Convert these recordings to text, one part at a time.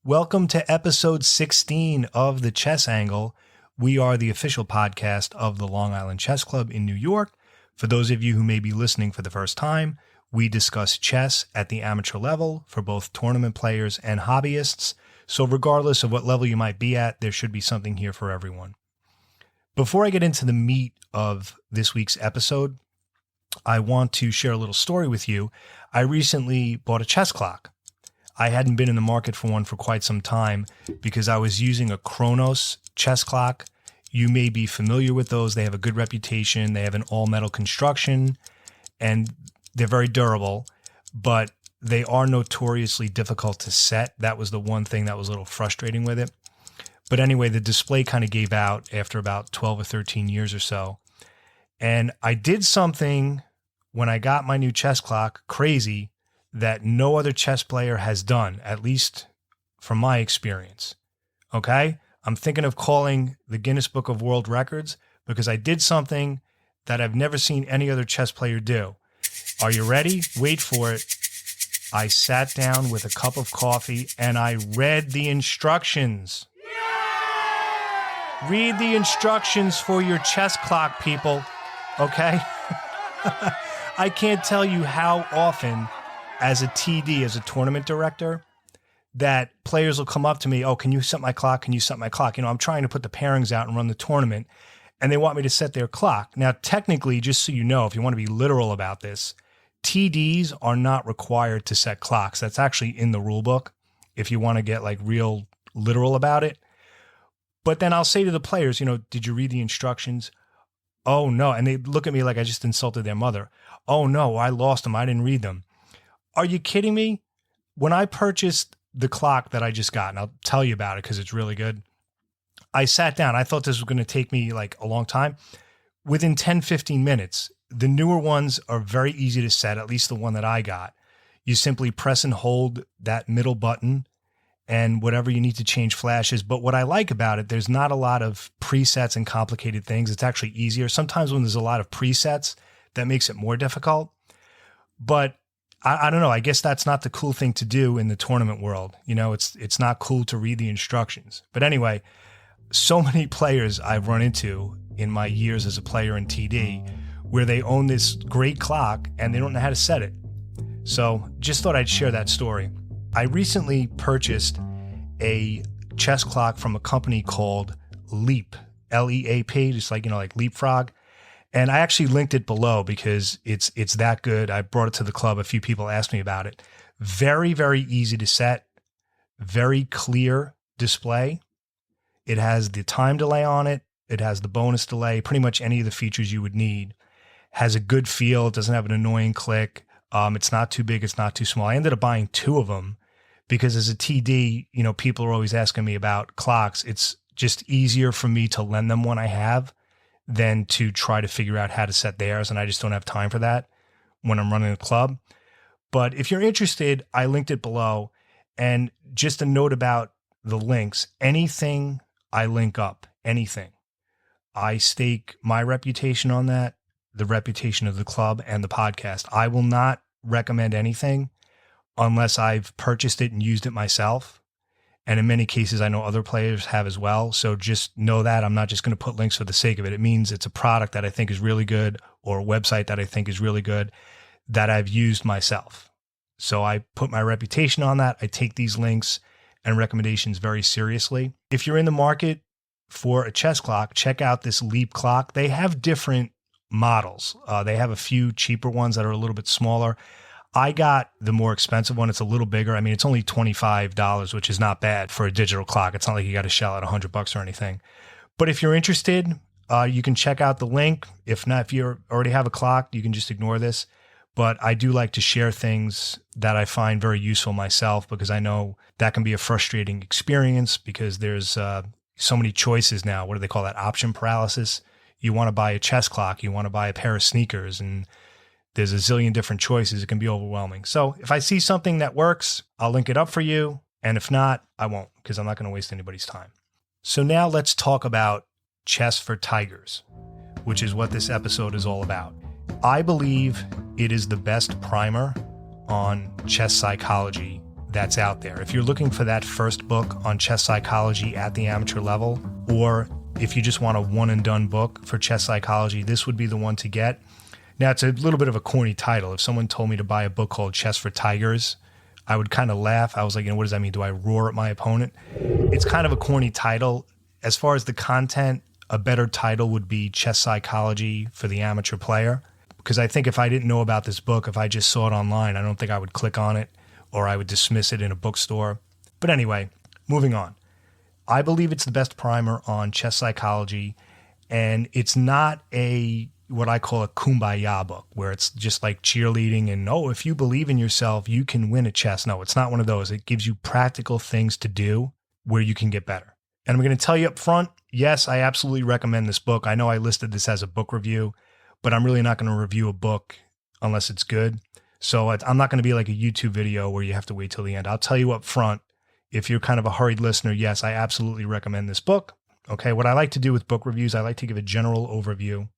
Welcome to episode 16 of The Chess Angle. We are the official podcast of the Long Island Chess Club in New York. For those of you who may be listening for the first time, we discuss chess at the amateur level for both tournament players and hobbyists. So regardless of what level you might be at, there should be something here for everyone. Before I get into the meat of this week's episode, I want to share a little story with you. I recently bought a chess clock. I hadn't been in the market for one for quite some time because I was using a Chronos chess clock. You may be familiar with those. They have a good reputation. They have an all-metal construction, and they're very durable, but they are notoriously difficult to set. That was the one thing that was a little frustrating with it. But anyway, the display kind of gave out after about 12 or 13 years or so. And I did something when I got my new chess clock, crazy, that no other chess player has done, at least from my experience. Okay? I'm thinking of calling the Guinness Book of World Records because I did something that I've never seen any other chess player do. Are you ready? Wait for it. I sat down with a cup of coffee and I read the instructions. Yay! Read the instructions for your chess clock, people. Okay? I can't tell you how often, as a TD, as a tournament director, that players will come up to me, oh, can you set my clock? Can you set my clock? You know, I'm trying to put the pairings out and run the tournament, and they want me to set their clock. Now, technically, just so you know, if you want to be literal about this, TDs are not required to set clocks. That's actually in the rule book if you want to get like real literal about it. But then I'll say to the players, you know, did you read the instructions? Oh, no. And they look at me like I just insulted their mother. Oh, no, I lost them. I didn't read them. Are you kidding me? When I purchased the clock that I just got, and I'll tell you about it because it's really good, I sat down. I thought this was going to take me like a long time. Within 10, 15 minutes, the newer ones are very easy to set, at least the one that I got. You simply press and hold that middle button and whatever you need to change flashes. But what I like about it, there's not a lot of presets and complicated things. It's actually easier. Sometimes when there's a lot of presets, that makes it more difficult. But I don't know. I guess that's not the cool thing to do in the tournament world. You know, it's not cool to read the instructions. But anyway, so many players I've run into in my years as a player in TD where they own this great clock and they don't know how to set it. So just thought I'd share that story. I recently purchased a chess clock from a company called Leap, L-E-A-P, just like, you know, like Leapfrog. And I actually linked it below because it's that good. I brought it to the club. A few people asked me about it. Very, very easy to set. Very clear display. It has the time delay on it. It has the bonus delay. Pretty much any of the features you would need. Has a good feel. It doesn't have an annoying click. It's not too big. It's not too small. I ended up buying two of them because as a TD, you know, people are always asking me about clocks. It's just easier for me to lend them one I have than to try to figure out how to set theirs. And I just don't have time for that when I'm running a club. But if you're interested, I linked it below. And just a note about the links, anything I link up, anything, I stake my reputation on that, the reputation of the club and the podcast. I will not recommend anything unless I've purchased it and used it myself. And in many cases, I know other players have as well. So just know that I'm not just going to put links for the sake of it. It means it's a product that I think is really good or a website that I think is really good that I've used myself. So I put my reputation on that. I take these links and recommendations very seriously. If you're in the market for a chess clock, check out this Leap clock. They have different models. They have a few cheaper ones that are a little bit smaller. I got the more expensive one. It's a little bigger. I mean, it's only $25, which is not bad for a digital clock. It's not like you got to shell out $100 or anything. But if you're interested, you can check out the link. If not, if you already have a clock, you can just ignore this. But I do like to share things that I find very useful myself because I know that can be a frustrating experience because there's so many choices now. What do they call that? Option paralysis. You want to buy a chess clock. You want to buy a pair of sneakers, and there's a zillion different choices. It can be overwhelming. So if I see something that works, I'll link it up for you. And if not, I won't because I'm not going to waste anybody's time. So now let's talk about chess for tigers, which is what this episode is all about. I believe it is the best primer on chess psychology that's out there. If you're looking for that first book on chess psychology at the amateur level, or if you just want a one and done book for chess psychology, this would be the one to get. Now, it's a little bit of a corny title. If someone told me to buy a book called Chess for Tigers, I would kind of laugh. I was like, what does that mean? Do I roar at my opponent? It's kind of a corny title. As far as the content, a better title would be Chess Psychology for the Amateur Player. Because I think if I didn't know about this book, if I just saw it online, I don't think I would click on it, or I would dismiss it in a bookstore. But anyway, moving on. I believe it's the best primer on chess psychology, and it's not what I call a kumbaya book, where it's just like cheerleading and, if you believe in yourself, you can win at chess. No, it's not one of those. It gives you practical things to do where you can get better. And I'm going to tell you up front, yes, I absolutely recommend this book. I know I listed this as a book review, but I'm really not going to review a book unless it's good. So I'm not going to be like a YouTube video where you have to wait till the end. I'll tell you up front, if you're kind of a hurried listener, yes, I absolutely recommend this book. Okay, what I like to do with book reviews, I like to give a general overview.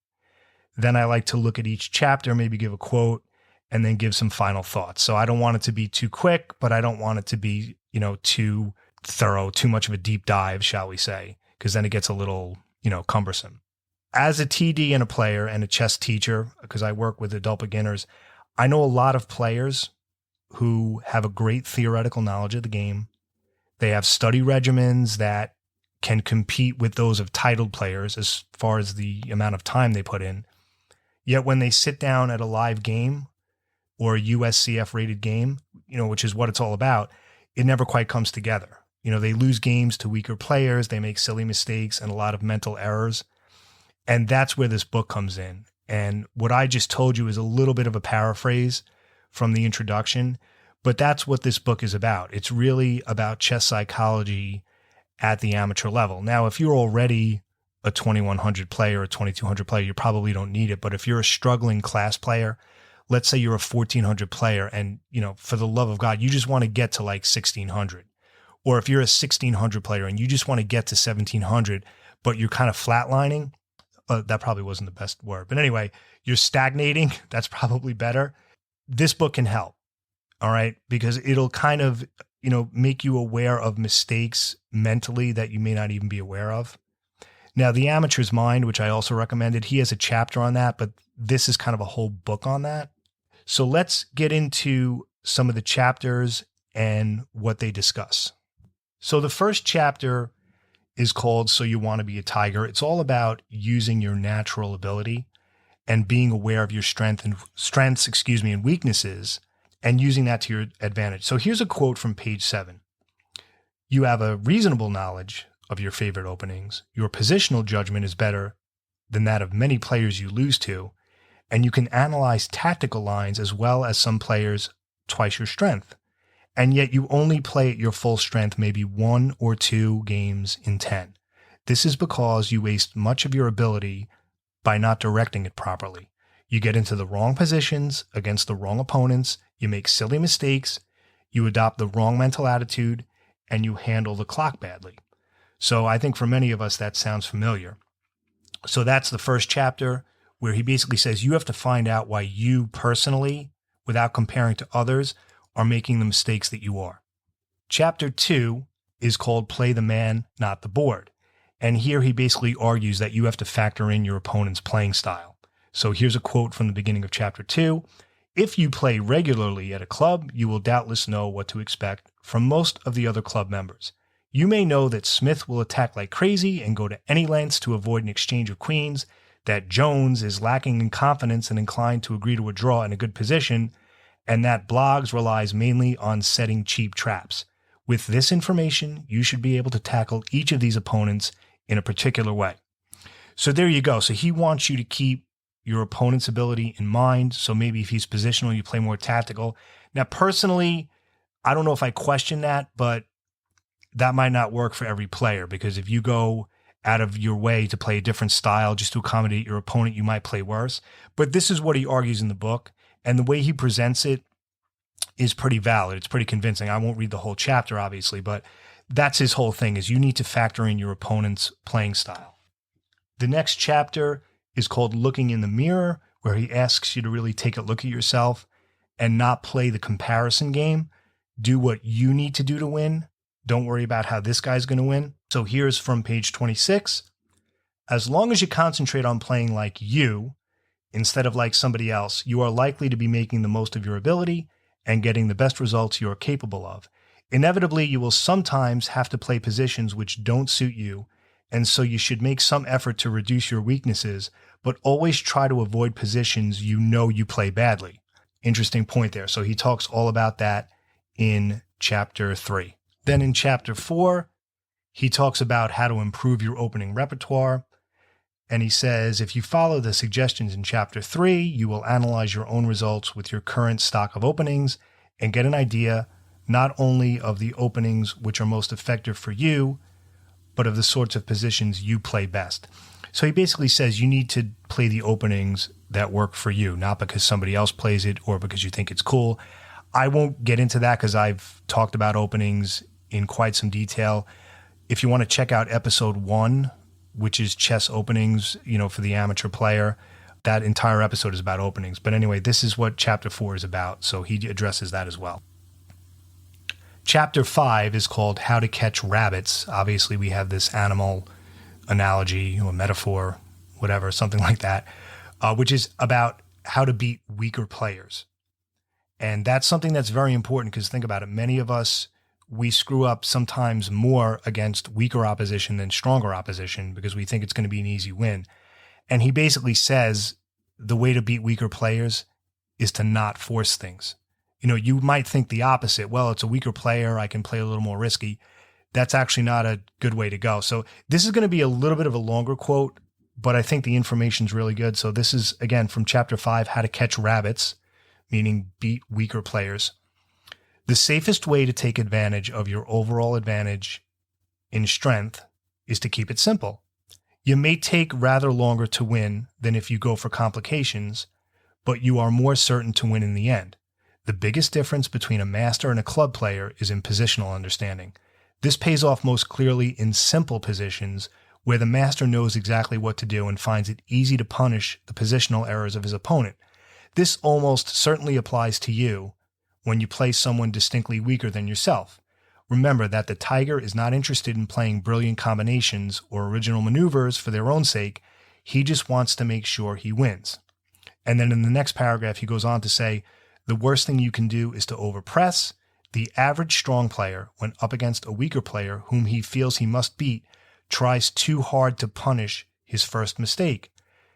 Then I like to look at each chapter, maybe give a quote, and then give some final thoughts. So I don't want it to be too quick, but I don't want it to be, too thorough, too much of a deep dive, shall we say, because then it gets a little, cumbersome. As a TD and a player and a chess teacher, because I work with adult beginners, I know a lot of players who have a great theoretical knowledge of the game. They have study regimens that can compete with those of titled players as far as the amount of time they put in. Yet when they sit down at a live game or a USCF rated game, which is what it's all about, it never quite comes together. They lose games to weaker players. They make silly mistakes and a lot of mental errors. And that's where this book comes in. And what I just told you is a little bit of a paraphrase from the introduction, but that's what this book is about. It's really about chess psychology at the amateur level. Now, if you're already a 2100 player, a 2200 player, you probably don't need it. But if you're a struggling class player, let's say you're a 1400 player and, for the love of God, you just want to get to like 1600. Or if you're a 1600 player and you just want to get to 1700, but you're kind of flatlining, that probably wasn't the best word. But anyway, you're stagnating. That's probably better. This book can help. All right. Because it'll kind of, make you aware of mistakes mentally that you may not even be aware of. Now, The Amateur's Mind, which I also recommended, he has a chapter on that, but this is kind of a whole book on that. So let's get into some of the chapters and what they discuss. So the first chapter is called So You Want to Be a Tiger. It's all about using your natural ability and being aware of your strengths and weaknesses and using that to your advantage. So here's a quote from page 7. You have a reasonable knowledge of your favorite openings. Your positional judgment is better than that of many players you lose to, and you can analyze tactical lines as well as some players twice your strength. And yet you only play at your full strength maybe 1 or 2 games in 10. This is because you waste much of your ability by not directing it properly. You get into the wrong positions against the wrong opponents, you make silly mistakes, you adopt the wrong mental attitude, and you handle the clock badly. So I think for many of us that sounds familiar. So that's the first chapter where he basically says you have to find out why you personally, without comparing to others, are making the mistakes that you are. Chapter 2 is called Play the Man, Not the Board. And here he basically argues that you have to factor in your opponent's playing style. So here's a quote from the beginning of chapter 2. If you play regularly at a club, you will doubtless know what to expect from most of the other club members. You may know that Smith will attack like crazy and go to any lengths to avoid an exchange of queens, that Jones is lacking in confidence and inclined to agree to a draw in a good position, and that Bloggs relies mainly on setting cheap traps. With this information, you should be able to tackle each of these opponents in a particular way. So there you go. So he wants you to keep your opponent's ability in mind. So maybe if he's positional, you play more tactical. Now, personally, I don't know if I question that, but that might not work for every player, because if you go out of your way to play a different style just to accommodate your opponent, you might play worse. But this is what he argues in the book, and the way he presents it is pretty valid. It's pretty convincing. I won't read the whole chapter, obviously, but that's his whole thing, is you need to factor in your opponent's playing style. The next chapter is called Looking in the Mirror, where he asks you to really take a look at yourself and not play the comparison game. Do what you need to do to win. Don't worry about how this guy's going to win. So here's from page 26. As long as you concentrate on playing like you instead of like somebody else, you are likely to be making the most of your ability and getting the best results you are capable of. Inevitably, you will sometimes have to play positions which don't suit you, and so you should make some effort to reduce your weaknesses, but always try to avoid positions you know you play badly. Interesting point there. So he talks all about that in chapter 3. Then in chapter 4, he talks about how to improve your opening repertoire. And he says, if you follow the suggestions in chapter 3, you will analyze your own results with your current stock of openings and get an idea not only of the openings which are most effective for you, but of the sorts of positions you play best. So he basically says you need to play the openings that work for you, not because somebody else plays it or because you think it's cool. I won't get into that because I've talked about openings in quite some detail. If you want to check out episode 1, which is chess openings, for the amateur player, that entire episode is about openings. But anyway, this is what chapter 4 is about. So he addresses that as well. Chapter 5 is called How to Catch Rabbits. Obviously, we have this animal analogy or metaphor, whatever, something like that, which is about how to beat weaker players. And that's something that's very important because think about it. Many of us, we screw up sometimes more against weaker opposition than stronger opposition because we think it's going to be an easy win. And he basically says the way to beat weaker players is to not force things. You might think the opposite. Well, it's a weaker player. I can play a little more risky. That's actually not a good way to go. So this is going to be a little bit of a longer quote, but I think the information's really good. So this is, again, from chapter 5, How to Catch Rabbits, meaning beat weaker players. The safest way to take advantage of your overall advantage in strength is to keep it simple. You may take rather longer to win than if you go for complications, but you are more certain to win in the end. The biggest difference between a master and a club player is in positional understanding. This pays off most clearly in simple positions where the master knows exactly what to do and finds it easy to punish the positional errors of his opponent. This almost certainly applies to you when you play someone distinctly weaker than yourself. Remember that the tiger is not interested in playing brilliant combinations or original maneuvers for their own sake. He just wants to make sure he wins. And then in the next paragraph, he goes on to say, the worst thing you can do is to overpress. The average strong player, when up against a weaker player whom he feels he must beat, tries too hard to punish his first mistake.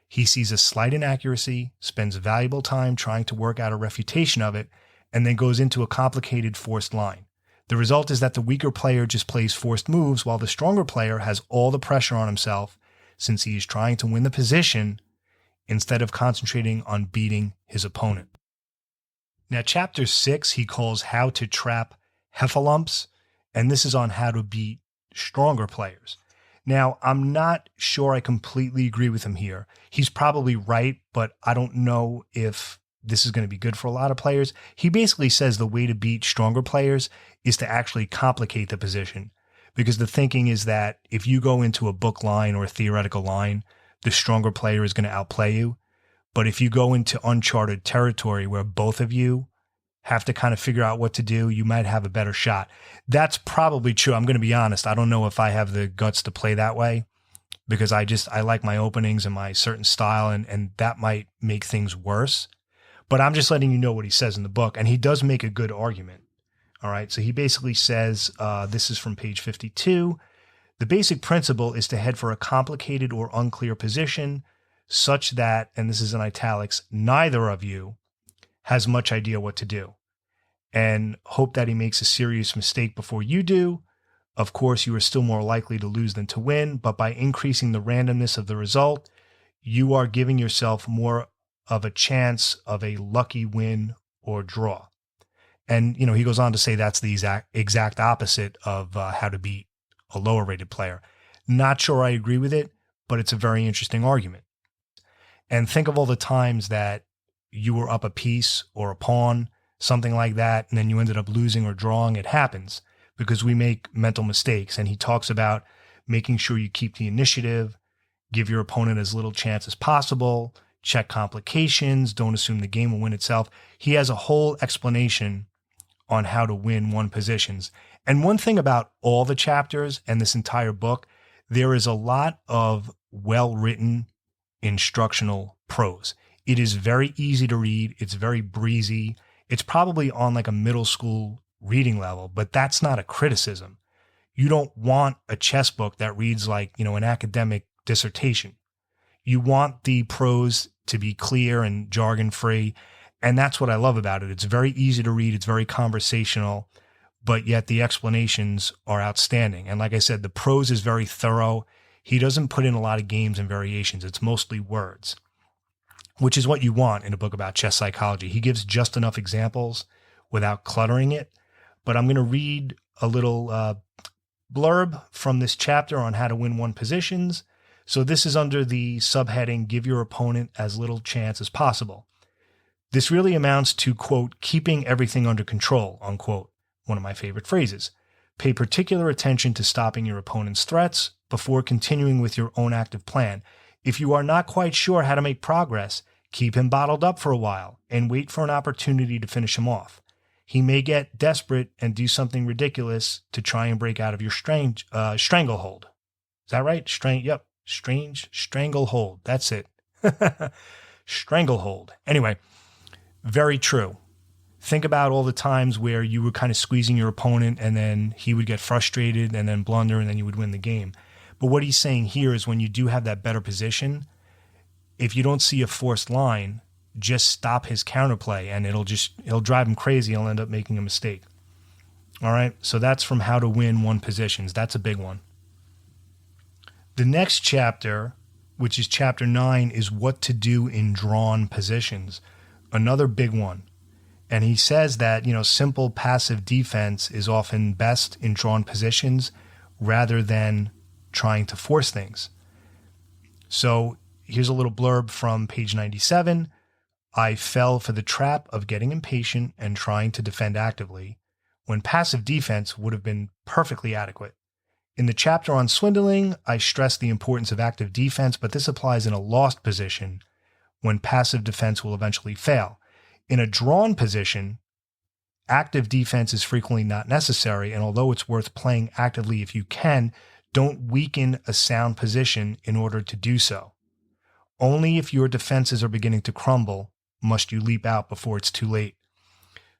He sees a slight inaccuracy, spends valuable time trying to work out a refutation of it, and then goes into a complicated forced line. The result is that the weaker player just plays forced moves while the stronger player has all the pressure on himself since he is trying to win the position instead of concentrating on beating his opponent. Now, chapter 6, he calls How to Trap Heffalumps, and this is on how to beat stronger players. Now, I'm not sure I completely agree with him here. He's probably right, but I don't know if this is going to be good for a lot of players. He basically says the way to beat stronger players is to actually complicate the position, because the thinking is that if you go into a book line or a theoretical line, the stronger player is going to outplay you. But if you go into uncharted territory where both of you have to kind of figure out what to do, you might have a better shot. That's probably true. I'm going to be honest. I don't know if I have the guts to play that way because I like my openings and my certain style, and that might make things worse. But I'm just letting you know what he says in the book, and he does make a good argument. All right. So he basically says, this is from page 52. The basic principle is to head for a complicated or unclear position such that, and this is in italics, neither of you has much idea what to do, and hope that he makes a serious mistake before you do. Of course, you are still more likely to lose than to win, but by increasing the randomness of the result, you are giving yourself more of a chance of a lucky win or draw. And, he goes on to say that's the exact opposite of how to beat a lower rated player. Not sure I agree with it, but it's a very interesting argument. And think of all the times that you were up a piece or a pawn, something like that, and then you ended up losing or drawing. It happens because we make mental mistakes. And he talks about making sure you keep the initiative, give your opponent as little chance as possible, check complications, don't assume the game will win itself. He has a whole explanation on how to win one positions. And one thing about all the chapters and this entire book, there is a lot of well-written instructional prose. It is very easy to read. It's very breezy. It's probably on like a middle school reading level, but that's not a criticism. You don't want a chess book that reads like, an academic dissertation. You want the prose to be clear and jargon-free. And that's what I love about it. It's very easy to read. It's very conversational, but yet the explanations are outstanding. And like I said, the prose is very thorough. He doesn't put in a lot of games and variations. It's mostly words, which is what you want in a book about chess psychology. He gives just enough examples without cluttering it. But I'm going to read a little blurb from this chapter on how to win one positions. So this is under the subheading, give your opponent as little chance as possible. This really amounts to, quote, keeping everything under control, unquote, one of my favorite phrases. Pay particular attention to stopping your opponent's threats before continuing with your own active plan. If you are not quite sure how to make progress, keep him bottled up for a while and wait for an opportunity to finish him off. He may get desperate and do something ridiculous to try and break out of your stranglehold. Is that right? Stranglehold. That's it. Stranglehold. Anyway, very true. Think about all the times where you were kind of squeezing your opponent and then he would get frustrated and then blunder and then you would win the game. But what he's saying here is when you do have that better position, if you don't see a forced line, just stop his counterplay and it'll drive him crazy. He'll end up making a mistake. All right. So that's from How to Win One Positions. That's a big one. The next chapter, which is chapter 9, is what to do in drawn positions. Another big one. And he says that, simple passive defense is often best in drawn positions rather than trying to force things. So here's a little blurb from page 97. I fell for the trap of getting impatient and trying to defend actively when passive defense would have been perfectly adequate. In the chapter on swindling, I stress the importance of active defense, but this applies in a lost position when passive defense will eventually fail. In a drawn position, active defense is frequently not necessary, and although it's worth playing actively if you can, don't weaken a sound position in order to do so. Only if your defenses are beginning to crumble must you leap out before it's too late.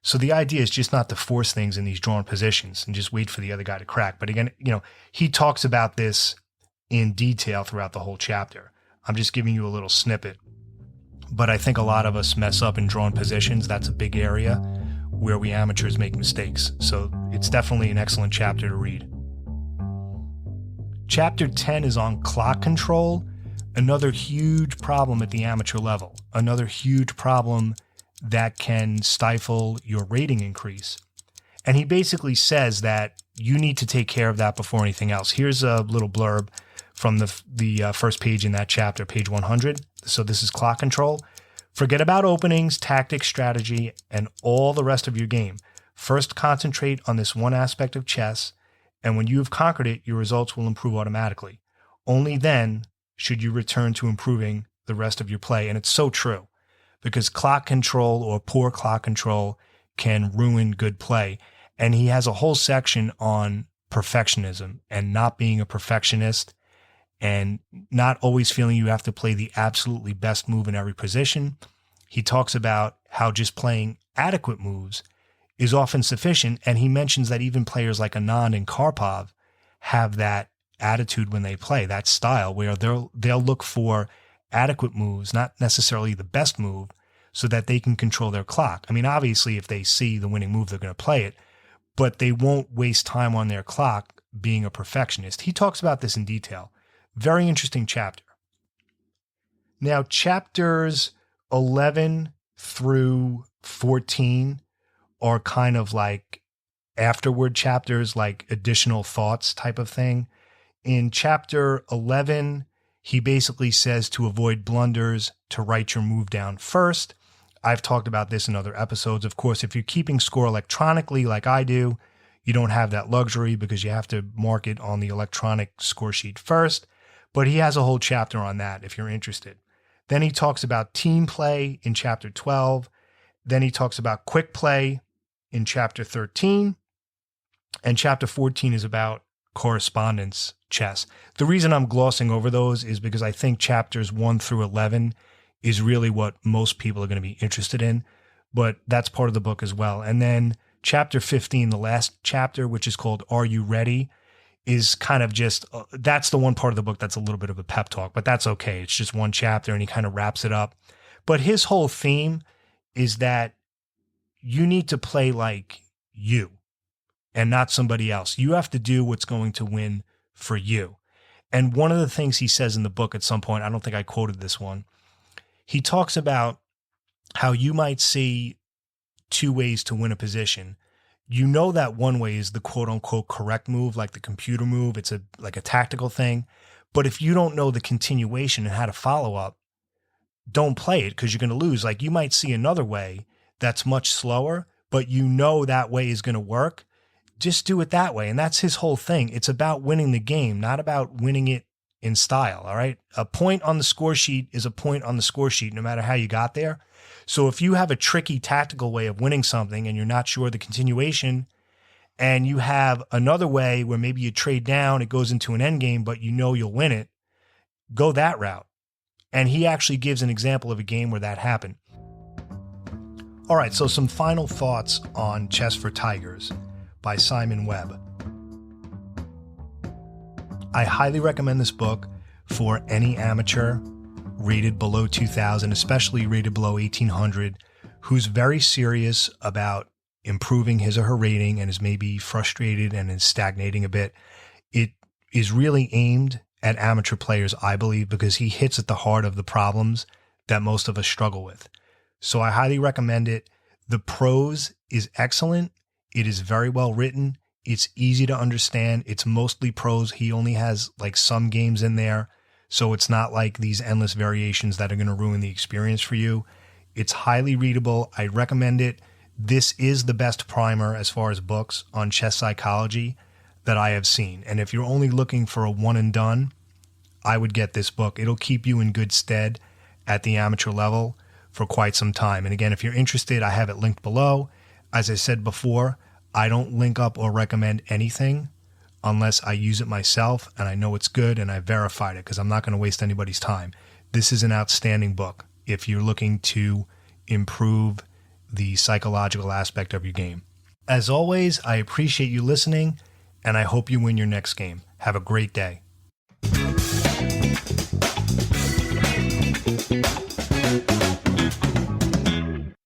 So the idea is just not to force things in these drawn positions and just wait for the other guy to crack. But again, he talks about this in detail throughout the whole chapter. I'm just giving you a little snippet. But I think a lot of us mess up in drawn positions. That's a big area where we amateurs make mistakes. So it's definitely an excellent chapter to read. Chapter 10 is on clock control, another huge problem at the amateur level, another huge problem that can stifle your rating increase. And he basically says that you need to take care of that before anything else. Here's a little blurb from the first page in that chapter, page 100. So this is clock control. Forget about openings, tactics, strategy, and all the rest of your game. First, concentrate on this one aspect of chess, and when you have conquered it, your results will improve automatically. Only then should you return to improving the rest of your play. And it's so true, because clock control or poor clock control can ruin good play. And he has a whole section on perfectionism and not being a perfectionist and not always feeling you have to play the absolutely best move in every position. He talks about how just playing adequate moves is often sufficient. And he mentions that even players like Anand and Karpov have that attitude when they play, that style where they'll look for adequate moves, not necessarily the best move, so that they can control their clock. I mean, obviously, if they see the winning move, they're going to play it, but they won't waste time on their clock being a perfectionist. He talks about this in detail. Very interesting chapter. Now, chapters 11 through 14 are kind of like afterward chapters, like additional thoughts type of thing. In chapter 11, he basically says to avoid blunders, to write your move down first. I've talked about this in other episodes. Of course, if you're keeping score electronically like I do, you don't have that luxury because you have to mark it on the electronic score sheet first. But he has a whole chapter on that if you're interested. Then he talks about team play in chapter 12. Then he talks about quick play in chapter 13, and chapter 14 is about correspondence chess. The reason I'm glossing over those is because I think chapters 1 through 11 is really what most people are going to be interested in, but that's part of the book as well. And then chapter 15, the last chapter, which is called Are You Ready?, is kind of just, that's the one part of the book that's a little bit of a pep talk, but that's okay. It's just one chapter and he kind of wraps it up. But his whole theme is that you need to play like you and not somebody else. You have to do what's going to win for you. And one of the things he says in the book at some point, I don't think I quoted this one, he talks about how you might see two ways to win a position. You know that one way is the quote unquote correct move, like the computer move. It's like a tactical thing. But if you don't know the continuation and how to follow up, don't play it because you're going to lose. Like you might see another way that's much slower, but you know that way is going to work. Just do it that way. And that's his whole thing. It's about winning the game, not about winning it in style. All right. A point on the score sheet is a point on the score sheet, no matter how you got there. So if you have a tricky tactical way of winning something and you're not sure the continuation, and you have another way where maybe you trade down, it goes into an end game, but you know you'll win it, go that route. And he actually gives an example of a game where that happened. All right, so some final thoughts on Chess for Tigers by Simon Webb. I highly recommend this book for any amateur rated below 2000, especially rated below 1800, who's very serious about improving his or her rating and is maybe frustrated and is stagnating a bit. It is really aimed at amateur players, I believe, because he hits at the heart of the problems that most of us struggle with. So I highly recommend it. The prose is excellent. It is very well written. It's easy to understand. It's mostly prose. He only has like some games in there. So it's not like these endless variations that are going to ruin the experience for you. It's highly readable. I recommend it. This is the best primer as far as books on chess psychology that I have seen. And if you're only looking for a one and done, I would get this book. It'll keep you in good stead at the amateur level for quite some time. And again, if you're interested, I have it linked below. As I said before, I don't link up or recommend anything unless I use it myself and I know it's good and I verified it, because I'm not going to waste anybody's time. This is an outstanding book if you're looking to improve the psychological aspect of your game. As always, I appreciate you listening and I hope you win your next game. Have a great day.